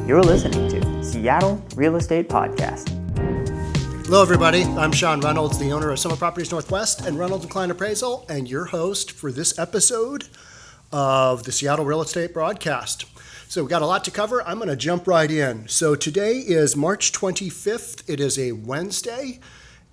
You're listening to Seattle Real Estate Podcast. Hello, everybody. I'm Sean Reynolds, the owner of Summer Properties Northwest and Reynolds & Klein Appraisal, and your host for this episode of the Seattle Real Estate Broadcast. So we've got a lot to cover. I'm going to jump right in. So today is March 25th. It is a Wednesday.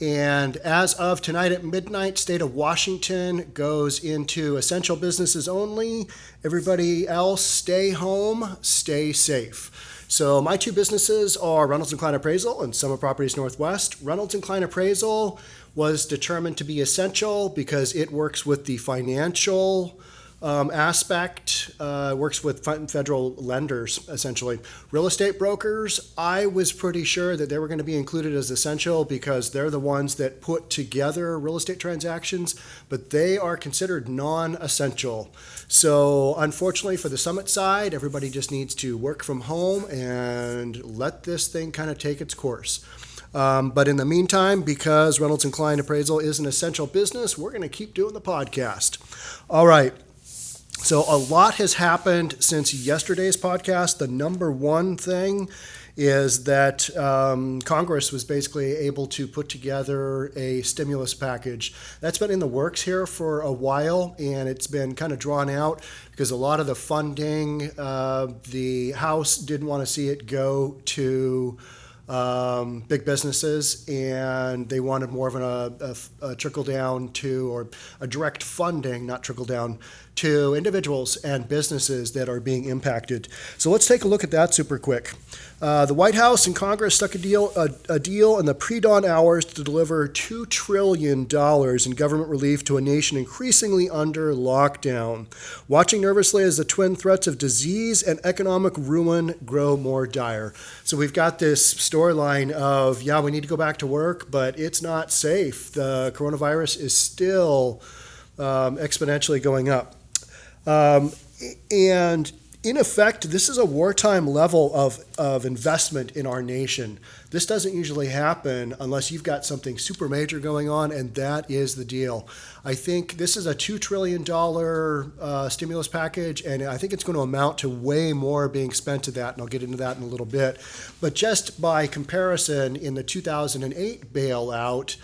And as of tonight at midnight, state of Washington goes into essential businesses only. Everybody else, stay home, stay safe. So my two businesses are Reynolds & Klein Appraisal and Summer Properties Northwest. Reynolds & Klein Appraisal was determined to be essential because it works with the financial aspect, works with federal lenders, essentially. Real estate brokers, I was pretty sure that they were going to be included as essential because they're the ones that put together real estate transactions, but they are considered non-essential. So unfortunately for the Summit side, everybody just needs to work from home and let this thing kind of take its course. But in the meantime, because Reynolds & Klein Appraisal is an essential business, we're going to keep doing the podcast. All right. So a lot has happened since yesterday's podcast. The number one thing is that Congress was basically able to put together a stimulus package. That's been in the works here for a while, and it's been kind of drawn out because a lot of the funding, the House didn't want to see it go to big businesses, and they wanted more of a trickle down to, or a direct funding, not trickle down, to individuals and businesses that are being impacted. So let's take a look at that super quick. The White House and Congress struck a deal in the pre-dawn hours to deliver $2 trillion in government relief to a nation increasingly under lockdown, watching nervously as the twin threats of disease and economic ruin grow more dire. So we've got this storyline of, yeah, we need to go back to work, but it's not safe. The coronavirus is still exponentially going up. And in effect, this is a wartime level of investment in our nation. This doesn't usually happen unless you've got something super major going on, and that is the deal. I think this is a $2 trillion stimulus package, and I think it's going to amount to way more being spent to that, and I'll get into that in a little bit. But just by comparison, in the 2008 bailout,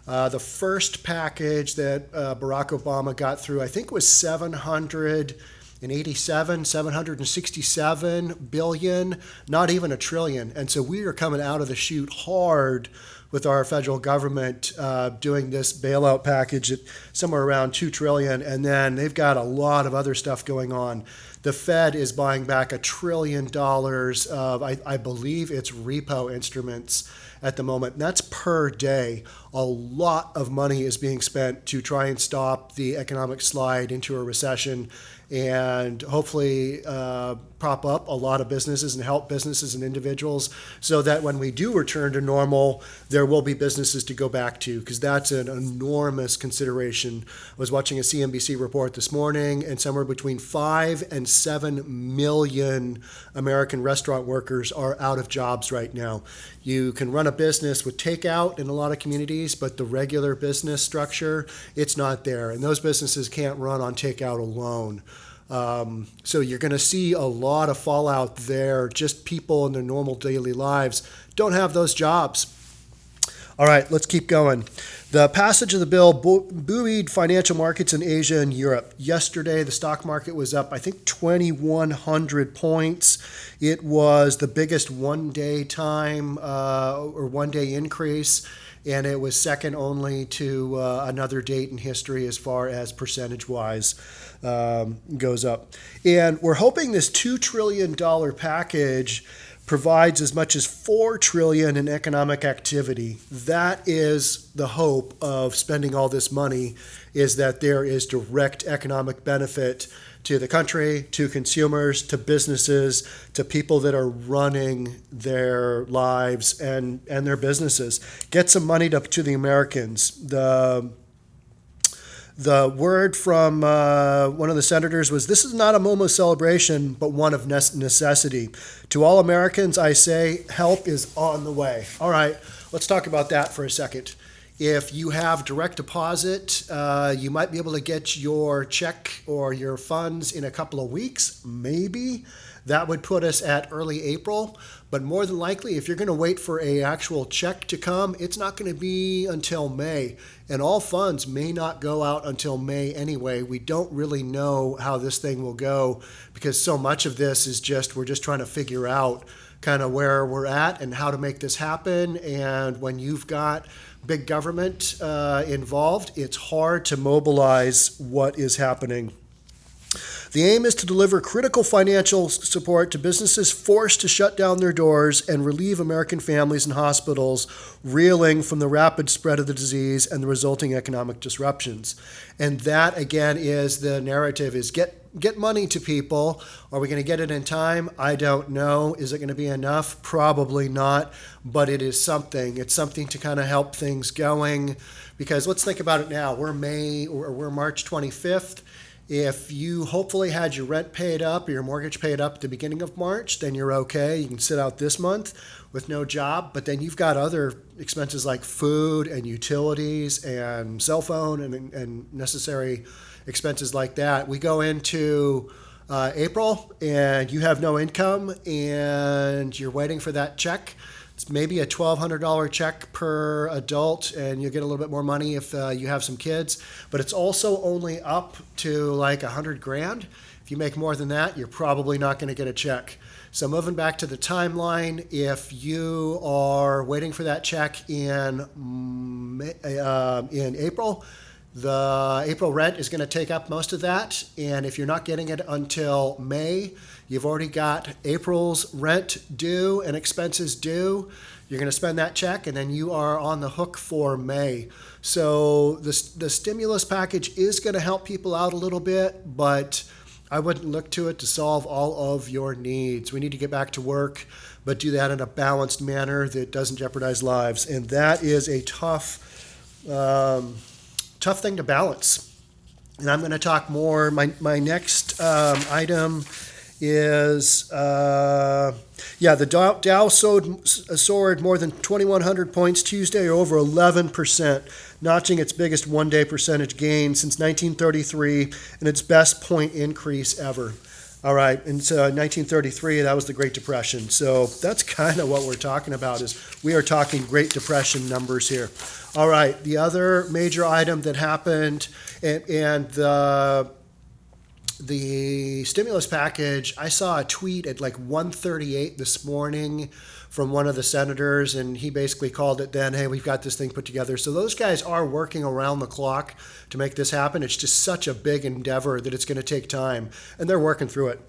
the first package that Barack Obama got through, I think, was $767 billion, not even a trillion. And so we are coming out of the chute hard with our federal government doing this bailout package at somewhere around $2 trillion. And then they've got a lot of other stuff going on. The Fed is buying back $1 trillion of, I believe it's repo instruments at the moment. And that's per day. A lot of money is being spent to try and stop the economic slide into a recession and hopefully prop up a lot of businesses and help businesses and individuals so that when we do return to normal, there will be businesses to go back to, because that's an enormous consideration. I was watching a CNBC report this morning, and somewhere between 5 and 7 million American restaurant workers are out of jobs right now. You can run a business with takeout in a lot of communities, but the regular business structure, it's not there. And those businesses can't run on takeout alone. So you're going to see a lot of fallout there. Just people in their normal daily lives don't have those jobs. All right, let's keep going. The passage of the bill buoyed financial markets in Asia and Europe. Yesterday, the stock market was up, I think, 2,100 points. It was the biggest one-day increase, and it was second only to another date in history as far as percentage-wise goes up. And we're hoping this $2 trillion package provides as much as $4 trillion in economic activity. That is the hope of spending all this money, is that there is direct economic benefit to the country, to consumers, to businesses, to people that are running their lives and their businesses. Get some money to the Americans. The word from one of the senators was, "This is not a moment of celebration, but one of necessity. To all Americans, I say, help is on the way." All right, let's talk about that for a second. If you have direct deposit, you might be able to get your check or your funds in a couple of weeks, maybe. That would put us at early April. But more than likely, if you're going to wait for an actual check to come, it's not going to be until May. And all funds may not go out until May anyway. We don't really know how this thing will go because so much of this is we're just trying to figure out kind of where we're at and how to make this happen. And when you've got big government involved, it's hard to mobilize what is happening. The aim is to deliver critical financial support to businesses forced to shut down their doors and relieve American families and hospitals reeling from the rapid spread of the disease and the resulting economic disruptions. And that, again, is the narrative, is get money to people. Are we going to get it in time? I don't know. Is it going to be enough? Probably not, but it is something. It's something to kind of help things going because let's think about it now. We're March 25th. If you hopefully had your rent paid up or your mortgage paid up at the beginning of March, then you're okay. You can sit out this month with no job, but then you've got other expenses like food and utilities and cell phone and necessary expenses like that. We go into April and you have no income and you're waiting for that check. It's maybe a $1,200 check per adult, and you'll get a little bit more money if you have some kids. But it's also only up to like $100,000. If you make more than that, you're probably not going to get a check. So moving back to the timeline, if you are waiting for that check in April, the April rent is going to take up most of that. And if you're not getting it until May, you've already got April's rent due and expenses due. You're going to spend that check, and then you are on the hook for May. So the stimulus package is going to help people out a little bit, but I wouldn't look to it to solve all of your needs. We need to get back to work, but do that in a balanced manner that doesn't jeopardize lives. And that is a tough thing to balance. And I'm going to talk more. My next item is, the Dow soared more than 2,100 points Tuesday, or over 11%, notching its biggest one-day percentage gain since 1933 and its best point increase ever. All right, and so 1933, that was the Great Depression. So that's kind of what we're talking about, is we are talking Great Depression numbers here. All right, the other major item that happened, and the stimulus package, I saw a tweet at like 1:38 this morning from one of the senators, and he basically called it then, hey, we've got this thing put together. So those guys are working around the clock to make this happen. It's just such a big endeavor that it's going to take time, and they're working through it.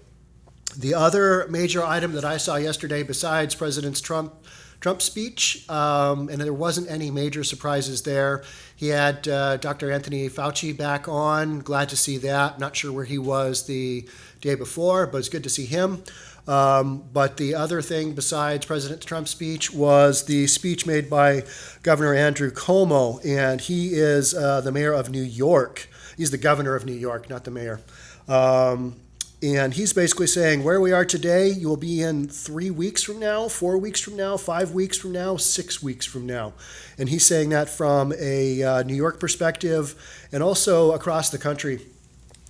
The other major item that I saw yesterday, besides President Trump's speech, and there wasn't any major surprises there. He had Dr. Anthony Fauci back on. Glad to see that. Not sure where he was the day before, but it's good to see him. But the other thing besides President Trump's speech was the speech made by Governor Andrew Cuomo, and he is the mayor of New York. He's the governor of New York, not the mayor. And he's basically saying where we are today, you will be in 3 weeks from now, 4 weeks from now, 5 weeks from now, 6 weeks from now. And he's saying that from a New York perspective and also across the country.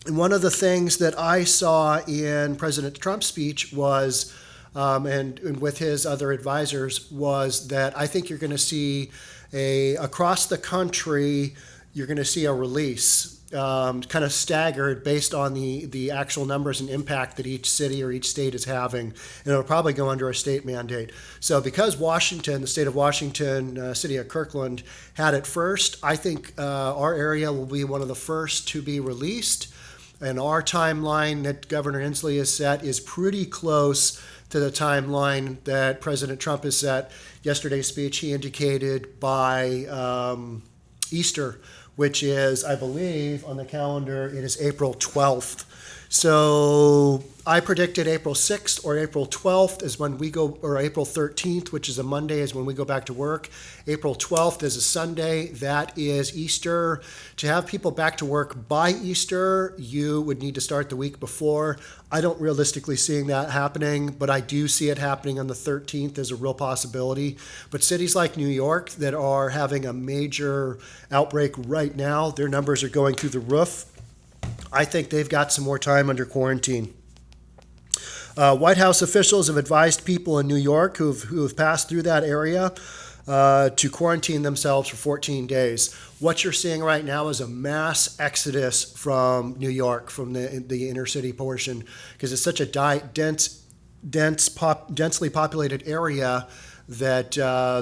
And one of the things that I saw in President Trump's speech was, and with his other advisors, was that I think you're going to see across the country, you're going to see a release. Kind of staggered based on the actual numbers and impact that each city or each state is having. And it'll probably go under a state mandate. So because Washington, the state of Washington, city of Kirkland, had it first, I think our area will be one of the first to be released. And our timeline that Governor Inslee has set is pretty close to the timeline that President Trump has set. Yesterday's speech, he indicated by Easter, which is, I believe, on the calendar, it is April 12th. So I predicted April 6th or April 12th is when we go, or April 13th, which is a Monday, is when we go back to work. April 12th is a Sunday. That is Easter. To have people back to work by Easter, you would need to start the week before. I don't realistically see that happening, but I do see it happening on the 13th as a real possibility. But cities like New York that are having a major outbreak right now, their numbers are going through the roof. I think they've got some more time under quarantine. White House officials have advised people in New York who have passed through that area to quarantine themselves for 14 days. What you're seeing right now is a mass exodus from New York, from the inner city portion, because it's such a densely populated area that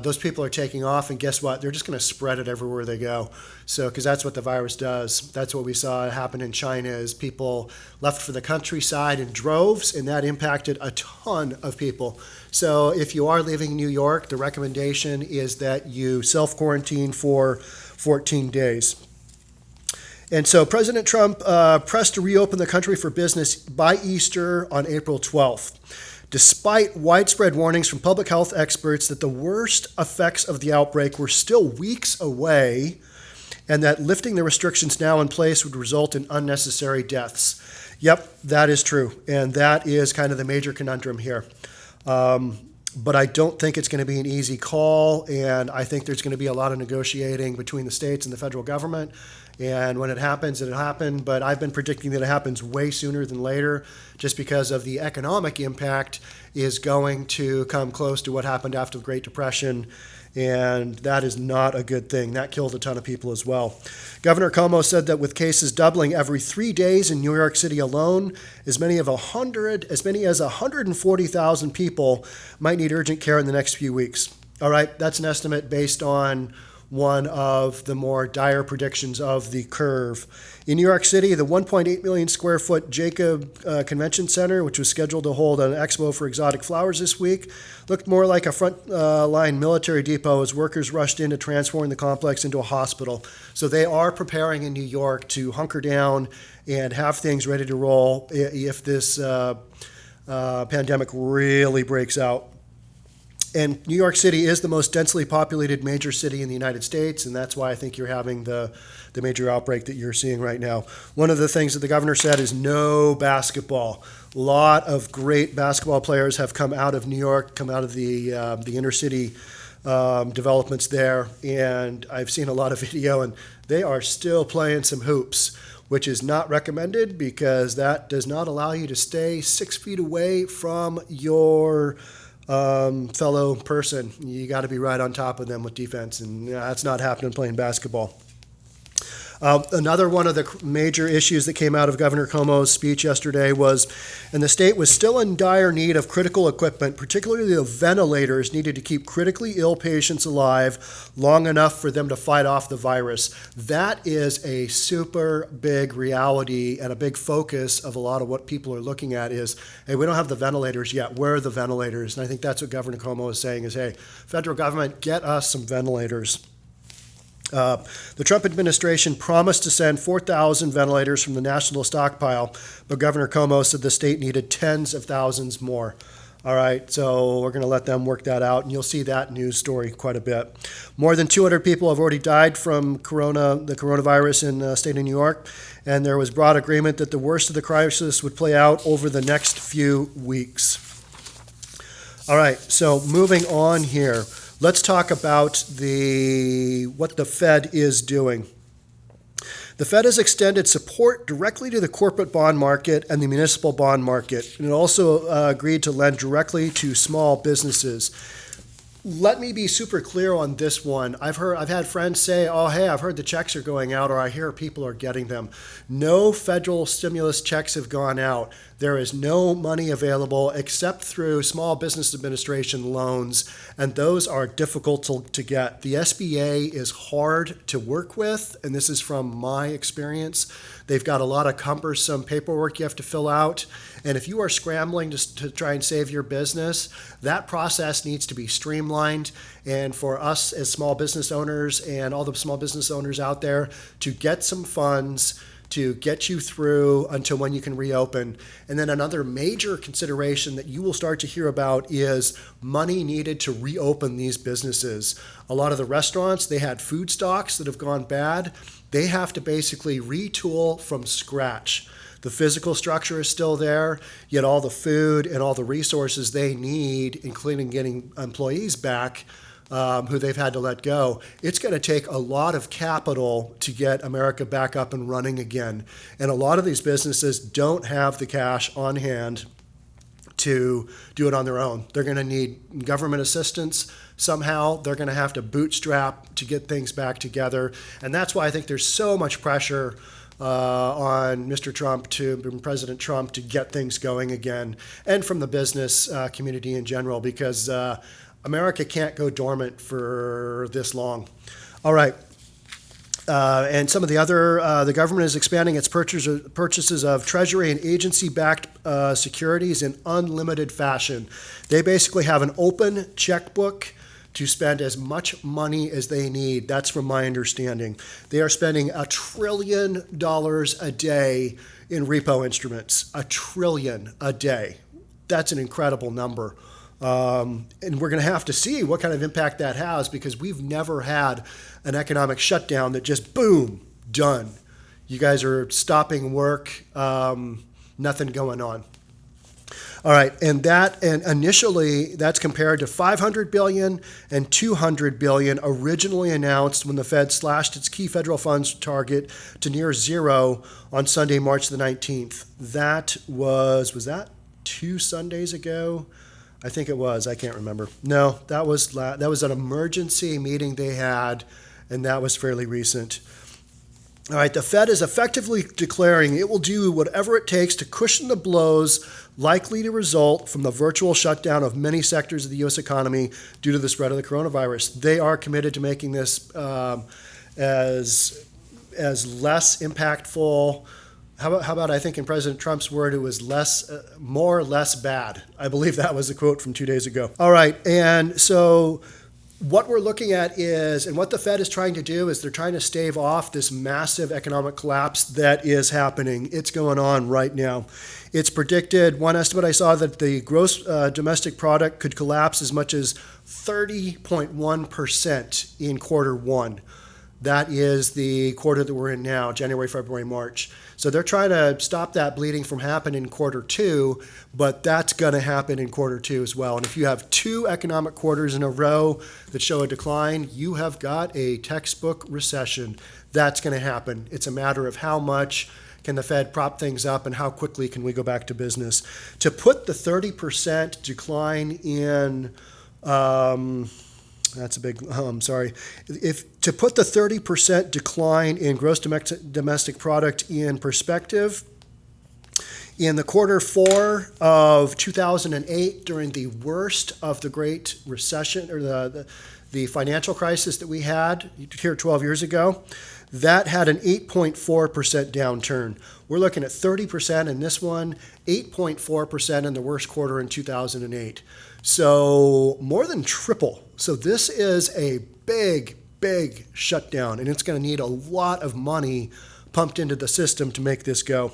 those people are taking off, and guess what? They're just going to spread it everywhere they go. So, because that's what the virus does. That's what we saw happen in China, is people left for the countryside in droves, and that impacted a ton of people. So if you are leaving New York, the recommendation is that you self-quarantine for 14 days. And so President Trump pressed to reopen the country for business by Easter on April 12th. Despite widespread warnings from public health experts that the worst effects of the outbreak were still weeks away, and that lifting the restrictions now in place would result in unnecessary deaths. Yep, that is true, and that is kind of the major conundrum here. But I don't think it's going to be an easy call, and I think there's going to be a lot of negotiating between the states and the federal government. And when it happens, it'll happen. But I've been predicting that it happens way sooner than later, just because of the economic impact is going to come close to what happened after the Great Depression. And that is not a good thing. That killed a ton of people as well. Governor Cuomo said that with cases doubling every 3 days in New York City alone, as many as 140,000 people might need urgent care in the next few weeks. All right, that's an estimate based on one of the more dire predictions of the curve. In New York City, the 1.8 million square foot Jacob Convention Center, which was scheduled to hold an expo for exotic flowers this week, looked more like a front-line military depot as workers rushed in to transform the complex into a hospital. So they are preparing in New York to hunker down and have things ready to roll if this pandemic really breaks out. And New York City is the most densely populated major city in the United States, and that's why I think you're having the major outbreak that you're seeing right now. One of the things that the governor said is no basketball. A lot of great basketball players have come out of New York, come out of the inner city developments there, and I've seen a lot of video, and they are still playing some hoops, which is not recommended because that does not allow you to stay 6 feet away from your fellow person. You got to be right on top of them with defense, and that's not happening playing basketball. Another one of the major issues that came out of Governor Cuomo's speech yesterday was, and the state was still in dire need of critical equipment, particularly the ventilators needed to keep critically ill patients alive long enough for them to fight off the virus. That is a super big reality and a big focus of a lot of what people are looking at is, hey, we don't have the ventilators yet. Where are the ventilators? And I think that's what Governor Cuomo is saying is, hey, federal government, get us some ventilators. The Trump administration promised to send 4,000 ventilators from the national stockpile, but Governor Cuomo said the state needed tens of thousands more. All right, so we're going to let them work that out, and you'll see that news story quite a bit. More than 200 people have already died from the coronavirus in the state of New York, and there was broad agreement that the worst of the crisis would play out over the next few weeks. All right, so moving on here. Let's talk about what the Fed is doing. The Fed has extended support directly to the corporate bond market and the municipal bond market, and it also agreed to lend directly to small businesses. Let me be super clear on this one. I've had friends say, oh, hey, I've heard the checks are going out, or I hear people are getting them. No federal stimulus checks have gone out. There is no money available except through Small Business Administration loans, and those are difficult to get. The SBA is hard to work with, and this is from my experience. They've got a lot of cumbersome paperwork you have to fill out, and if you are scrambling to try and save your business, that process needs to be streamlined. And for us as small business owners and all the small business owners out there to get some funds to get you through until when you can reopen. And then another major consideration that you will start to hear about is money needed to reopen these businesses. A lot of the restaurants, they had food stocks that have gone bad. They have to basically retool from scratch. The physical structure is still there, yet all the food and all the resources they need, including getting employees back, who they've had to let go, it's going to take a lot of capital to get America back up and running again. And a lot of these businesses don't have the cash on hand to do it on their own. They're going to need government assistance somehow. They're going to have to bootstrap to get things back together. And that's why I think there's so much pressure on Mr. Trump, President Trump, to get things going again, and from the business community in general, because America can't go dormant for this long. All right. And some of the other, the government is expanding its purchases of Treasury and agency-backed securities in unlimited fashion. They basically have an open checkbook to spend as much money as they need. That's from my understanding. They are spending $1 trillion a day in repo instruments. $1 trillion a day. That's an incredible number. And we're going to have to see what kind of impact that has, because we've never had an economic shutdown that just, boom, done. You guys are stopping work, nothing going on. All right, and initially that's compared to $500 billion and $200 billion originally announced when the Fed slashed its key federal funds target to near zero on Sunday, March the 19th. That was that 2 Sundays ago? I think it was. I can't remember. No, that was an emergency meeting they had, and that was fairly recent. All right, the Fed is effectively declaring it will do whatever it takes to cushion the blows likely to result from the virtual shutdown of many sectors of the U.S. economy due to the spread of the coronavirus. They are committed to making this as less impactful. How about, I think in President Trump's word, it was more or less bad. I believe that was a quote from 2 days ago. All right, and so what we're looking at is, and what the Fed is trying to do is they're trying to stave off this massive economic collapse that is happening. It's going on right now. It's predicted, one estimate I saw, that the gross domestic product could collapse as much as 30.1% in quarter one. That is the quarter that we're in now, January, February, March. So they're trying to stop that bleeding from happening in quarter two, but that's going to happen in quarter two as well. And if you have 2 economic quarters in a row that show a decline, you have got a textbook recession. That's going to happen. It's a matter of how much can the Fed prop things up and how quickly can we go back to business. To put the 30% decline in that's a big, sorry. To put the 30% decline in gross domestic product in perspective, in the quarter 4 of 2008, during the worst of the Great Recession, or the financial crisis that we had here 12 years ago, that had an 8.4% downturn. We're looking at 30% in this one, 8.4% in the worst quarter in 2008. So more than triple. So this is a big, big shutdown, and it's going to need a lot of money pumped into the system to make this go.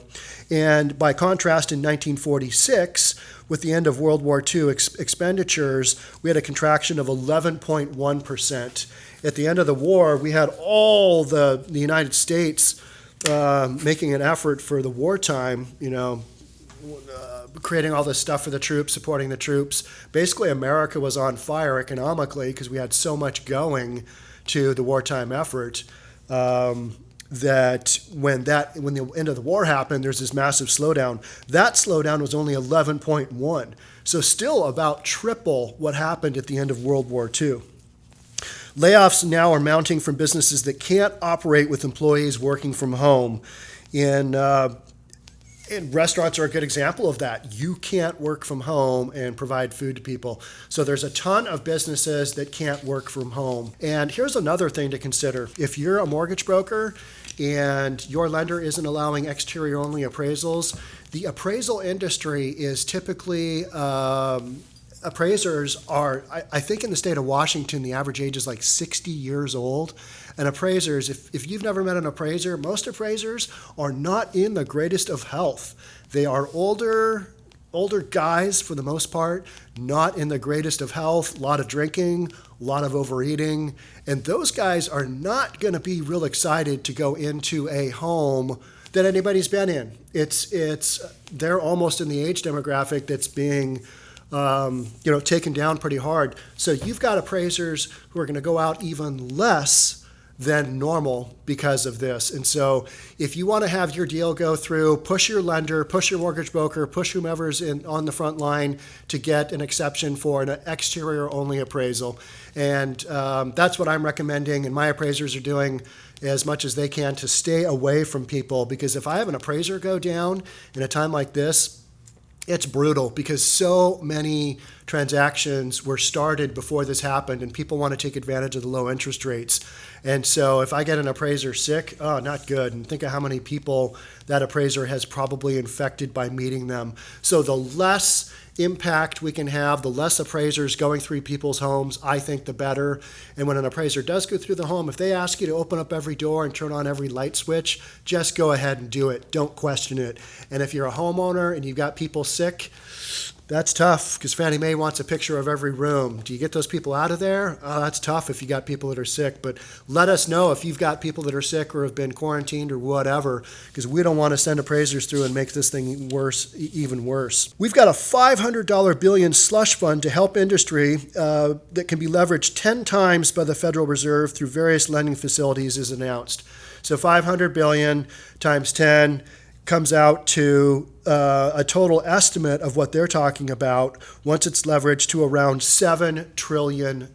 And by contrast, in 1946, with the end of World War II expenditures, we had a contraction of 11.1%. At the end of the war, we had all the United States making an effort for the wartime, creating all this stuff for the troops, supporting the troops. Basically, America was on fire economically because we had so much going to the wartime effort that when the end of the war happened, there's this massive slowdown. That slowdown was only 11.1, so still about triple what happened at the end of World War II. Layoffs now are mounting from businesses that can't operate with employees working from home. And restaurants are a good example of that. You can't work from home and provide food to people. So there's a ton of businesses that can't work from home. And here's another thing to consider. If you're a mortgage broker and your lender isn't allowing exterior-only appraisals, the appraisal industry is typically appraisers are, I think in the state of Washington, the average age is like 60 years old. And appraisers, if you've never met an appraiser, most appraisers are not in the greatest of health. They are older guys for the most part, not in the greatest of health, a lot of drinking, a lot of overeating. And those guys are not going to be real excited to go into a home that anybody's been in. They're almost in the age demographic that's being taken down pretty hard. So you've got appraisers who are going to go out even less than normal because of this. And so if you want to have your deal go through, push your lender, push your mortgage broker, push whomever's on the front line to get an exception for an exterior only appraisal. And that's what I'm recommending, and my appraisers are doing as much as they can to stay away from people, because if I have an appraiser go down in a time like this, it's brutal, because so many transactions were started before this happened, and people want to take advantage of the low interest rates. And so if I get an appraiser sick, oh, not good. And think of how many people that appraiser has probably infected by meeting them. So the less impact we can have, the less appraisers going through people's homes, I think the better. And when an appraiser does go through the home, if they ask you to open up every door and turn on every light switch, just go ahead and do it. Don't question it. And if you're a homeowner and you've got people sick, that's tough, because Fannie Mae wants a picture of every room. Do you get those people out of there? Oh, that's tough if you got people that are sick. But let us know if you've got people that are sick or have been quarantined or whatever, because we don't want to send appraisers through and make this thing worse, even worse. We've got a $500 billion slush fund to help industry that can be leveraged 10 times by the Federal Reserve through various lending facilities, is announced. So $500 billion times 10 comes out to a total estimate of what they're talking about once it's leveraged to around $7 trillion.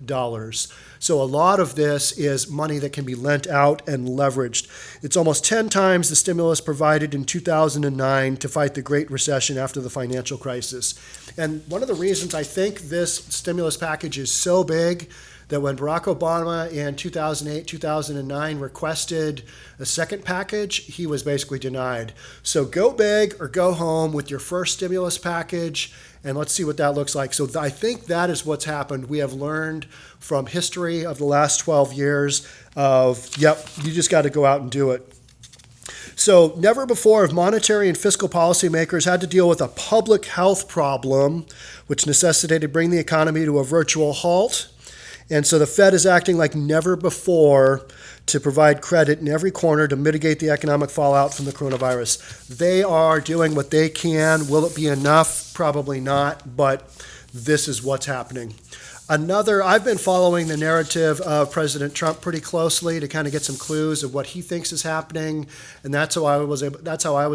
So a lot of this is money that can be lent out and leveraged. It's almost 10 times the stimulus provided in 2009 to fight the Great Recession after the financial crisis. And one of the reasons I think this stimulus package is so big, that when Barack Obama in 2008, 2009 requested a second package, he was basically denied. So go big or go home with your first stimulus package, and let's see what that looks like. So I think that is what's happened. We have learned from history of the last 12 years of, you just got to go out and do it. So never before have monetary and fiscal policymakers had to deal with a public health problem, which necessitated bringing the economy to a virtual halt. And so the Fed is acting like never before to provide credit in every corner to mitigate the economic fallout from the coronavirus. They are doing what they can. Will it be enough? Probably not, but this is what's happening. I've been following the narrative of President Trump pretty closely to kind of get some clues of what he thinks is happening, and that's how I was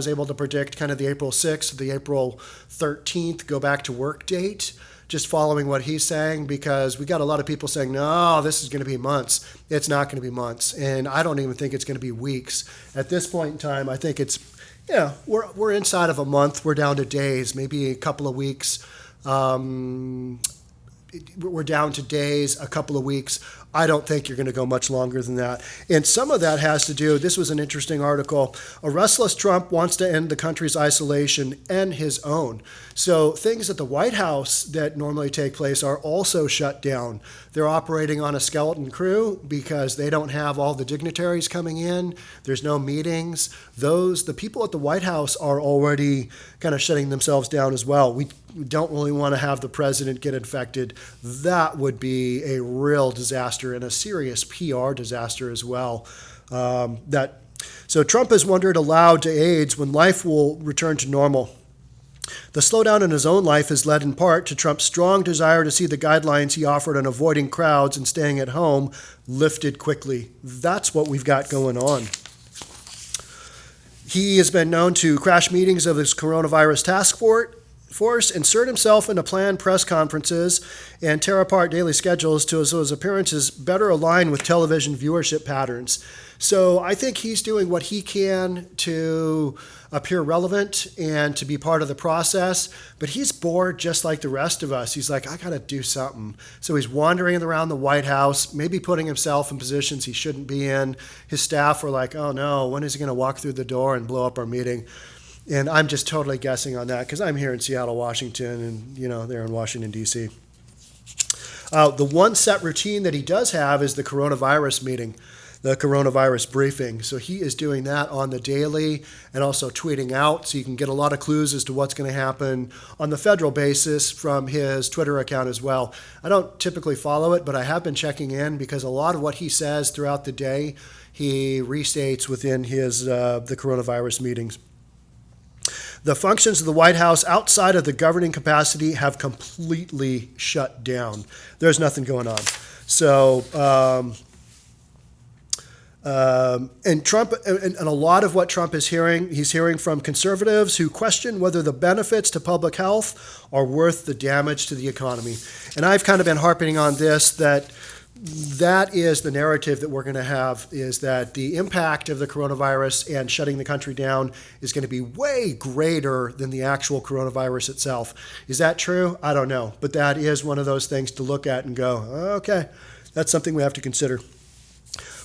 able to predict kind of the April 6th, the April 13th go back to work date, just following what he's saying, because we got a lot of people saying, no, this is going to be months. It's not going to be months, and I don't even think it's going to be weeks. At this point in time, I think it's, we're inside of a month. We're down to days, maybe a couple of weeks. We're down to days, a couple of weeks. I don't think you're going to go much longer than that. And some of that has to do, this was an interesting article, a restless Trump wants to end the country's isolation and his own. So things at the White House that normally take place are also shut down. They're operating on a skeleton crew because they don't have all the dignitaries coming in. There's no meetings. The people at the White House are already kind of shutting themselves down as well. We don't really want to have the president get infected. That would be a real disaster and a serious PR disaster as well. So Trump has wondered aloud to aides when life will return to normal. The slowdown in his own life has led in part to Trump's strong desire to see the guidelines he offered on avoiding crowds and staying at home lifted quickly. That's what we've got going on. He has been known to crash meetings of his coronavirus task force, insert himself into planned press conferences, and tear apart daily schedules so his appearances better align with television viewership patterns. So I think he's doing what he can to appear relevant and to be part of the process, but he's bored just like the rest of us. He's like, I got to do something. So he's wandering around the White House, maybe putting himself in positions he shouldn't be in. His staff were like, oh no, when is he going to walk through the door and blow up our meeting? And I'm just totally guessing on that because I'm here in Seattle, Washington, and they're in Washington, D.C. The one set routine that he does have is the coronavirus meeting, the coronavirus briefing. So he is doing that on the daily and also tweeting out, so you can get a lot of clues as to what's going to happen on the federal basis from his Twitter account as well. I don't typically follow it, but I have been checking in because a lot of what he says throughout the day, he restates within his the coronavirus meetings. The functions of the White House outside of the governing capacity have completely shut down. There's nothing going on. So, and Trump, and a lot of what Trump is hearing, he's hearing from conservatives who question whether the benefits to public health are worth the damage to the economy. And I've kind of been harping on this, that is the narrative that we're going to have, is that the impact of the coronavirus and shutting the country down is going to be way greater than the actual coronavirus itself. Is that true? I don't know. But that is one of those things to look at and go, okay, that's something we have to consider.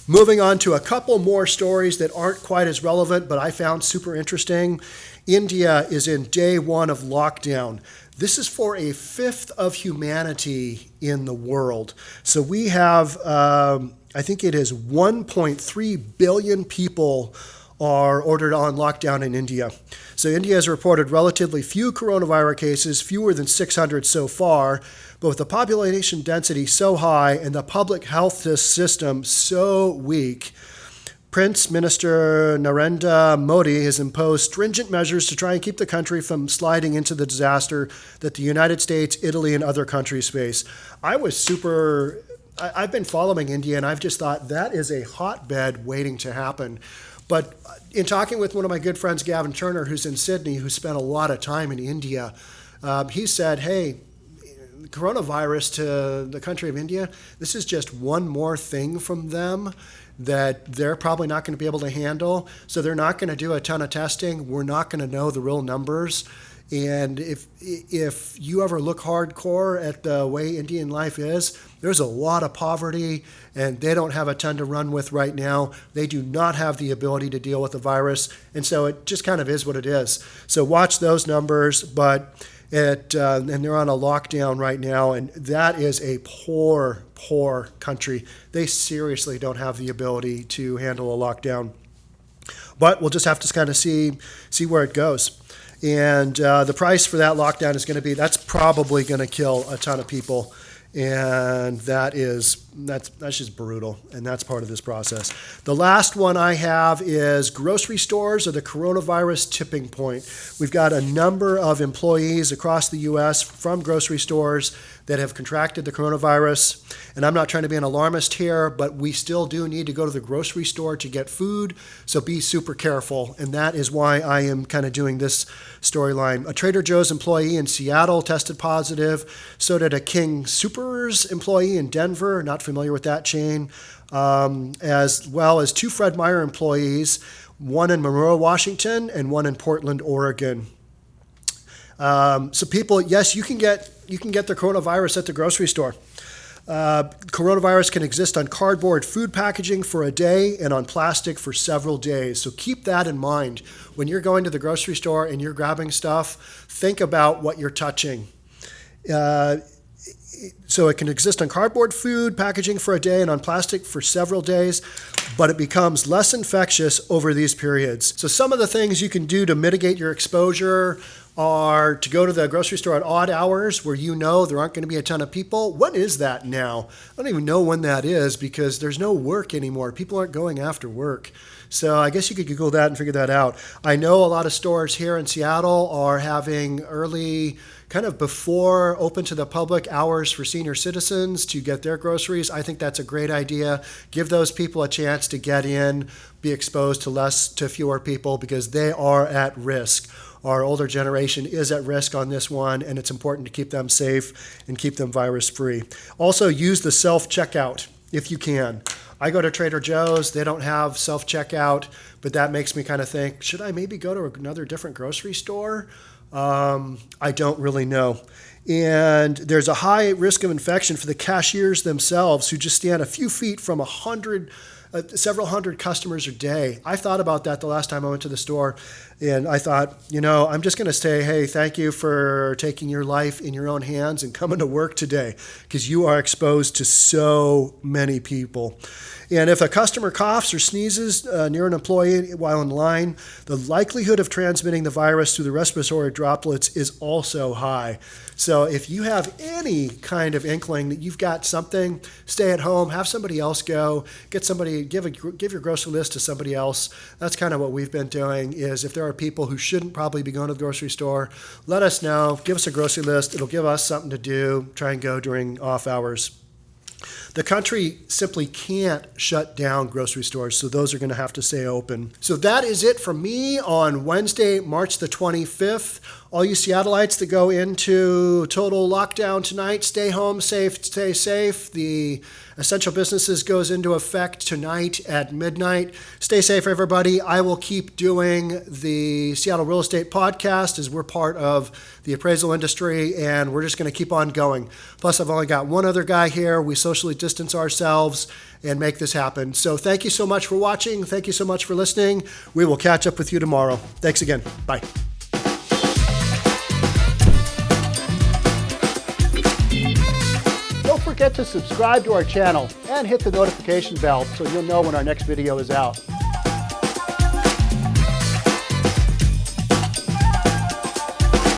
Moving on to a couple more stories that aren't quite as relevant, but I found super interesting. India is in day one of lockdown. This is for a fifth of humanity in the world. So we have, I think it is 1.3 billion people are ordered on lockdown in India. So India has reported relatively few coronavirus cases, fewer than 600 so far, but with the population density so high and the public health system so weak, Prince Minister Narendra Modi has imposed stringent measures to try and keep the country from sliding into the disaster that the United States, Italy, and other countries face. I've been following India, and I've just thought that is a hotbed waiting to happen. But in talking with one of my good friends, Gavin Turner, who's in Sydney, who spent a lot of time in India, he said, hey, coronavirus to the country of India, this is just one more thing from them that they're probably not going to be able to handle. So they're not going to do a ton of testing. We're not going to know the real numbers. And if you ever look hardcore at the way Indian life is, there's a lot of poverty, and they don't have a ton to run with right now. They do not have the ability to deal with the virus. And so it just kind of is what it is. So watch those numbers, but and they're on a lockdown right now, and that is a poor country. They seriously don't have the ability to handle a lockdown. But we'll just have to kind of see where it goes. And the price for that lockdown is going to be, that's probably going to kill a ton of people. And that's just brutal, and that's part of this process. The last one I have is grocery stores are the coronavirus tipping point. We've got a number of employees across the U.S. from grocery stores that have contracted the coronavirus. And I'm not trying to be an alarmist here, but we still do need to go to the grocery store to get food, so be super careful. And that is why I am kind of doing this storyline. A Trader Joe's employee in Seattle tested positive. So did a King Soopers employee in Denver, not familiar with that chain, as well as 2 Fred Meyer employees, one in Monroe, Washington, and one in Portland, Oregon. So people, yes, you can get the coronavirus at the grocery store. Coronavirus can exist on cardboard food packaging for a day and on plastic for several days. So keep that in mind. When you're going to the grocery store and you're grabbing stuff, think about what you're touching. So it can exist on cardboard food packaging for a day and on plastic for several days, but it becomes less infectious over these periods. So some of the things you can do to mitigate your exposure are to go to the grocery store at odd hours where you know there aren't going to be a ton of people. When is that now? I don't even know when that is because there's no work anymore. People aren't going after work. So I guess you could Google that and figure that out. I know a lot of stores here in Seattle are having early, kind of before open to the public hours for senior citizens to get their groceries. I think that's a great idea. Give those people a chance to get in, be exposed to fewer people because they are at risk. Our older generation is at risk on this one, and it's important to keep them safe and keep them virus-free. Also, use the self-checkout if you can. I go to Trader Joe's. They don't have self-checkout, but that makes me kind of think, should I maybe go to another different grocery store? I don't really know. And there's a high risk of infection for the cashiers themselves who just stand a few feet from 100 several hundred customers a day. I thought about that the last time I went to the store, and I thought, I'm just going to say, hey, thank you for taking your life in your own hands and coming to work today, because you are exposed to so many people. And if a customer coughs or sneezes near an employee while in line, the likelihood of transmitting the virus through the respiratory droplets is also high. So if you have any kind of inkling that you've got something, stay at home, have somebody else go, give your grocery list to somebody else. That's kind of what we've been doing, is if there are people who shouldn't probably be going to the grocery store, let us know, give us a grocery list. It'll give us something to do, try and go during off hours. The country simply can't shut down grocery stores, so those are going to have to stay open. So that is it from me on Wednesday, March the 25th. All you Seattleites that go into total lockdown tonight, stay home, stay safe. The essential businesses goes into effect tonight at midnight. Stay safe, everybody. I will keep doing the Seattle Real Estate Podcast, as we're part of the appraisal industry, and we're just going to keep on going. Plus, I've only got one other guy here. We socially distance ourselves and make this happen. So thank you so much for watching. Thank you so much for listening. We will catch up with you tomorrow. Thanks again. Bye. Don't forget to subscribe to our channel and hit the notification bell so you'll know when our next video is out.